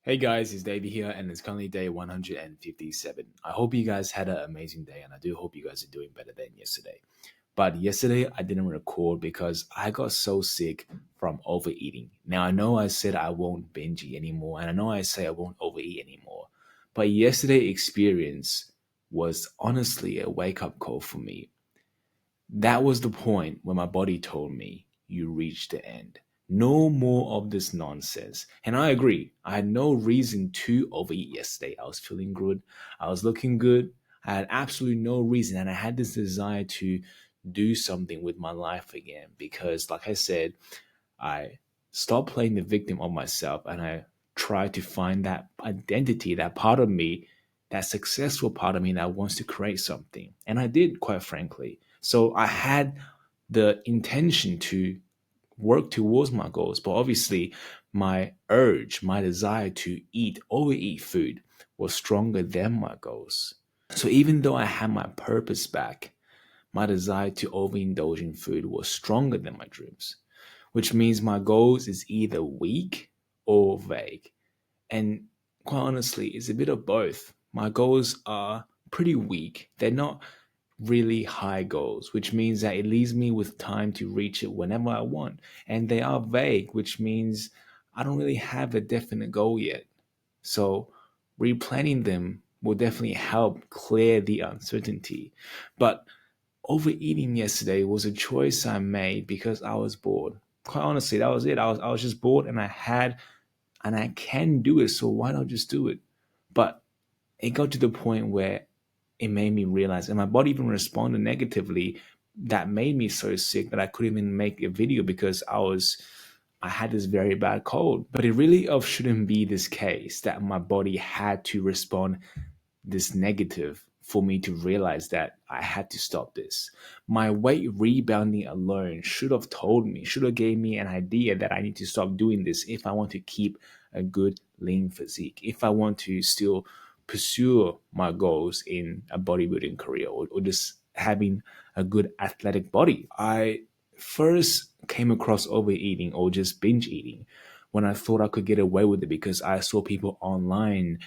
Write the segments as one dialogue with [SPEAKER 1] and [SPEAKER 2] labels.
[SPEAKER 1] Hey guys, it's Davey here, and it's currently day 157. I hope you guys had an amazing day, and I do hope you guys are doing better than yesterday. But yesterday, I didn't record because I got so sick from overeating. Now, I know I said I won't binge eat anymore, and I know I say I won't overeat anymore. But yesterday experience was honestly a wake up call for me. That was the point where my body told me, you reached the end. No more of this nonsense. And I agree. I had no reason to overeat yesterday. I was feeling good. I was looking good. I had absolutely no reason. And I had this desire to do something with my life again because, like I said, I stopped playing the victim of myself and I tried to find that identity, that part of me, that successful part of me that wants to create something. And I did, quite frankly. So I had the intention to work towards my goals, but obviously my urge, my desire to overeat food was stronger than my goals. So even though I had my purpose back, my desire to overindulge in food was stronger than my dreams, which means my goals is either weak or vague. And quite honestly, it's a bit of both. My goals are pretty weak. They're not really high goals, which means that it leaves me with time to reach it whenever I want. And they are vague, which means I don't really have a definite goal yet. So replanning them will definitely help clear the uncertainty. But overeating yesterday was a choice I made because I was bored. Quite honestly, that was it. I was just bored and I can do it, so why not just do it? But it got to the point where it made me realize, and my body even responded negatively. That made me so sick that I couldn't even make a video because I had this very bad cold. But it really of shouldn't be this case that my body had to respond this negative for me to realize that I had to stop this. My weight rebounding alone should have told me, should have gave me an idea that I need to stop doing this if I want to keep a good lean physique, if I want to still pursue my goals in a bodybuilding career or just having a good athletic body. I first came across overeating or just binge eating when I thought I could get away with it because I saw people online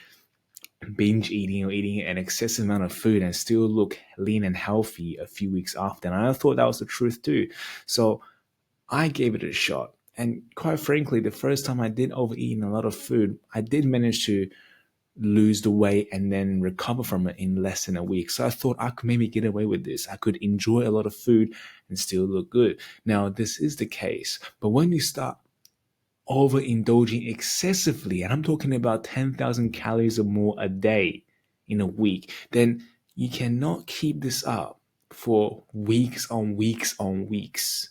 [SPEAKER 1] binge eating or eating an excessive amount of food and still look lean and healthy a few weeks after. And I thought that was the truth too. So I gave it a shot. And quite frankly, the first time I did overeat a lot of food, I did manage to lose the weight and then recover from it in less than a week. So I thought I could maybe get away with this. I could enjoy a lot of food and still look good. Now, this is the case. But when you start overindulging excessively, and I'm talking about 10,000 calories or more a day in a week, then you cannot keep this up for weeks on weeks on weeks.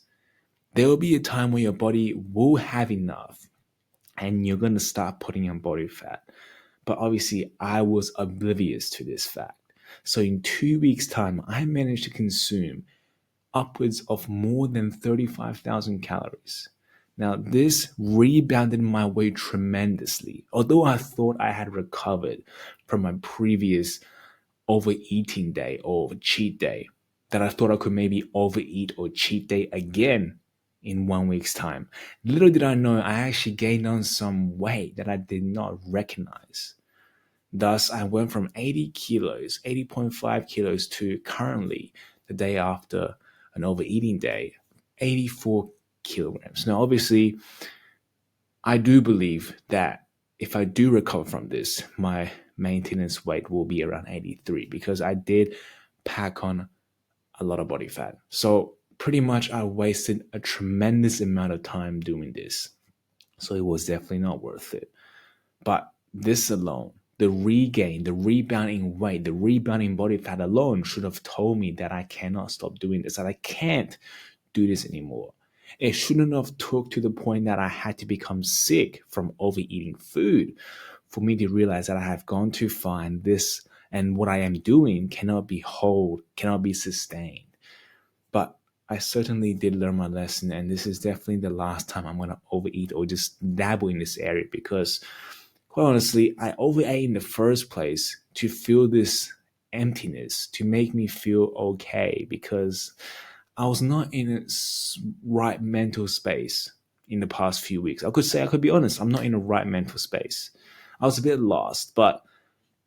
[SPEAKER 1] There will be a time where your body will have enough and you're going to start putting on body fat. But obviously, I was oblivious to this fact. So in 2 weeks' time, I managed to consume upwards of more than 35,000 calories. Now, this rebounded my weight tremendously. Although I thought I had recovered from my previous overeating day or cheat day, that I thought I could maybe overeat or cheat day again in 1 week's time. Little did I know I actually gained on some weight that I did not recognize. Thus, I went from 80 kilos, 80.5 kilos to currently, the day after an overeating day, 84 kilograms. Now, obviously, I do believe that if I do recover from this, my maintenance weight will be around 83 because I did pack on a lot of body fat. So, pretty much, I wasted a tremendous amount of time doing this. So, it was definitely not worth it. But this alone, the regain, the rebounding weight, the rebounding body fat alone should have told me that I cannot stop doing this, that I can't do this anymore. It shouldn't have took to the point that I had to become sick from overeating food for me to realize that I have gone too far and this and what I am doing cannot be sustained. But I certainly did learn my lesson, and this is definitely the last time I'm gonna overeat or just dabble in this area because quite honestly, I overate in the first place to feel this emptiness, to make me feel okay because I was not in a right mental space in the past few weeks. I could be honest, I'm not in a right mental space. I was a bit lost. But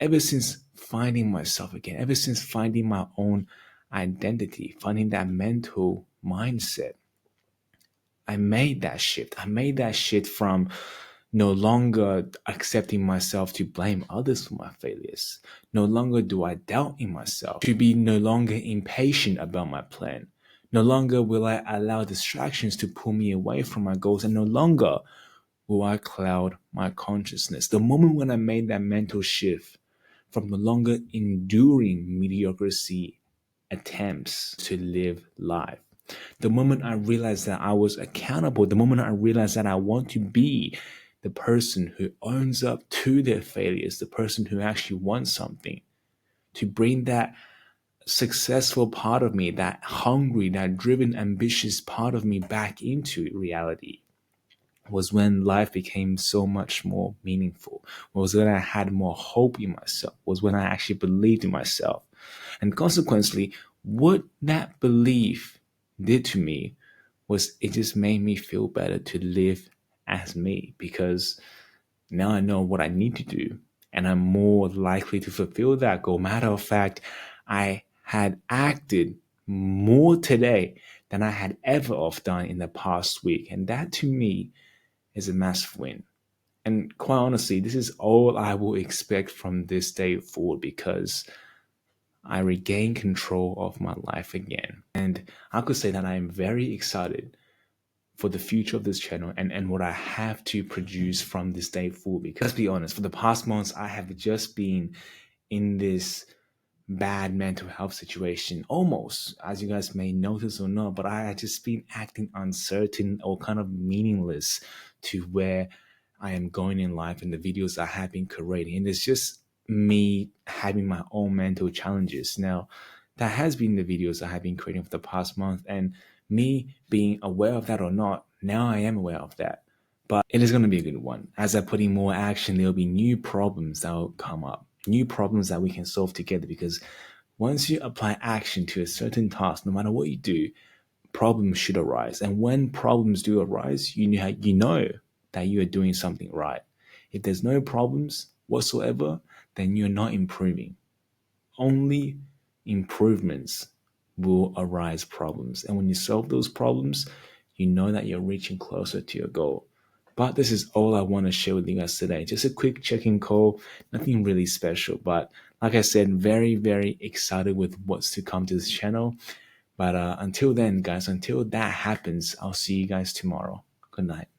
[SPEAKER 1] ever since finding myself again, ever since finding my own identity, finding that mental mindset, I made that shift. I made that shift from no longer accepting myself to blame others for my failures. No longer do I doubt in myself, to be no longer impatient about my plan. No longer will I allow distractions to pull me away from my goals, and no longer will I cloud my consciousness. The moment when I made that mental shift from no longer enduring mediocrity attempts to live life, the moment I realized that I was accountable, the moment I realized that I want to be the person who owns up to their failures, the person who actually wants something, to bring that successful part of me, that hungry, that driven, ambitious part of me back into reality, was when life became so much more meaningful, was when I had more hope in myself, was when I actually believed in myself. And consequently, what that belief did to me was it just made me feel better to live as me, because now I know what I need to do and I'm more likely to fulfill that goal. Matter of fact, I had acted more today than I had ever of done in the past week. And that to me is a massive win. And quite honestly, this is all I will expect from this day forward, because I regain control of my life again. And I could say that I am very excited for the future of this channel, and what I have to produce from this day forward. Because let's be honest, for the past months, I have just been in this bad mental health situation, almost, as you guys may notice or not, but I had just been acting uncertain or kind of meaningless to where I am going in life and the videos I have been creating. And it's just me having my own mental challenges. Now, that has been the videos I have been creating for the past month, and me being aware of that or not, now I am aware of that. But it is going to be a good one. As I put in more action, there'll be new problems that will come up, new problems that we can solve together. Because once you apply action to a certain task, no matter what you do, problems should arise. And when problems do arise, you know that you are doing something right. If there's no problems whatsoever, then you're not improving. Only improvements will arise problems. And when you solve those problems, you know that you're reaching closer to your goal. But this is all I want to share with you guys today. Just a quick check-in call, nothing really special. But like I said, very, very excited with what's to come to this channel. But until then, guys, until that happens, I'll see you guys tomorrow. Good night.